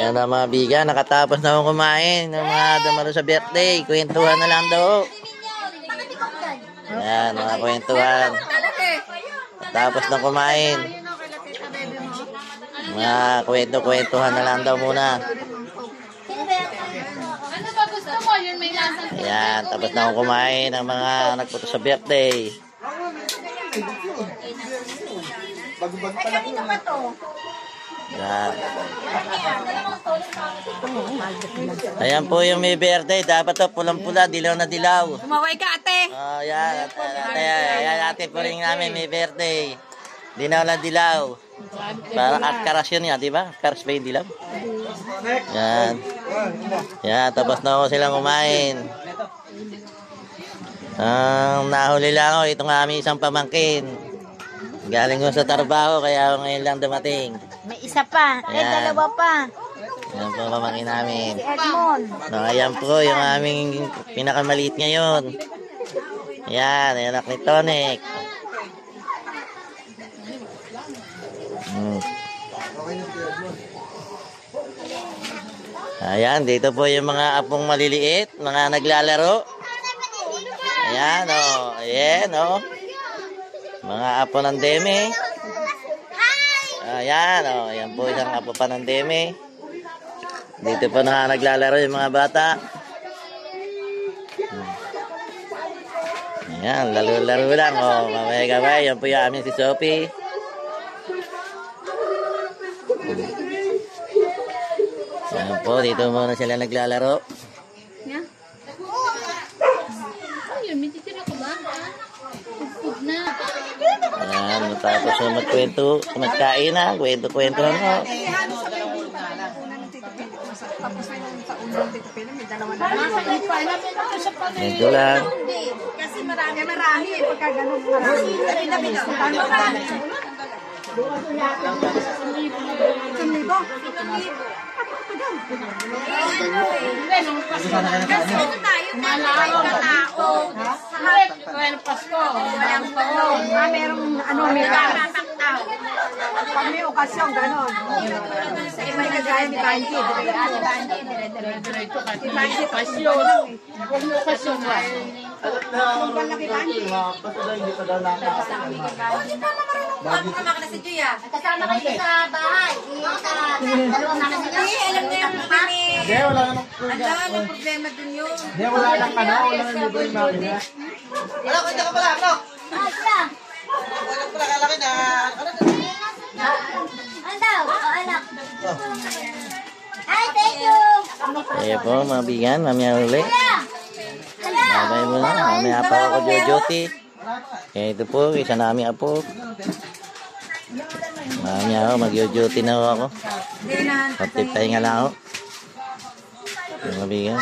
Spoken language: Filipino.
Ayan na mga biga, nakatapos na akong kumain ng mga dumalo sa birthday. Kwentuhan na lang daw. Ayan, mga kwentuhan. Tapos na kumain. Mga kwentuhan na lang daw muna. Ayan, tapos na akong kumain ng mga nagpunta sa birthday. Ayan. Ayan po yung may birthday. Dapat to pulang-pula, dilaw na dilaw. Kumaway ka, ate. Ayan, ate po rin namin may birthday. Dilaw na dilaw. Para at karas yun yan, di ba? Karas ba yung dilaw? Ayan. Ayan, tapos na ako silang kumain. Nahuli lang ako, itong aming isang pamangkin. Galing ko sa trabaho, kaya ngayon lang dumating. May isa pa. Ay, dalawa pa. Ayan po pamangkin namin. Si Edmond. Ayan po yung aming pinakamaliit ngayon. Ayan, anak ni Tonic. Ayan, dito po yung mga apong maliliit, mga naglalaro. Ayan, o. Ayan, o. Mga apo ng Deme. Ayan, o. Ayan po isang apo pa ng Deme. Dito po na naglalaro yung mga bata. Ayan, laro-laro lang, o. Mamaya-gamay, yan po yung amin si Sophie. Ayan po, dito muna sila naglalaro. Ayan, matapos na magkwento, magkain na, kwento-kwento na. Ito lang. Kasi marami. Pagka ganun marami. Pag may okasyon, gano'n. Sa iba yung kagaya ni Banji. Si Banji, okasyon. Huwag mo okasyon ba? Kung ka laki Banji. Kasama ka na si Juya. Kasama kayo sa bahay. Dalawang naman nila. Alam niya yung kami. Ang problema dun yun. Wala lang ka na. Wala lang libre yung makina. Wala, kanya ka pala, ano? Wala pala kalaki na. Ano daw? Anak. Ay, thank you. Ayan po, mga bigan, mamaya uli. Babay mo na, mamaya pa ako jojote. Ito po, isa namin apo. Mamaya ako, mag-jojote na ako. Patipay nga lang ako. Mga bigan.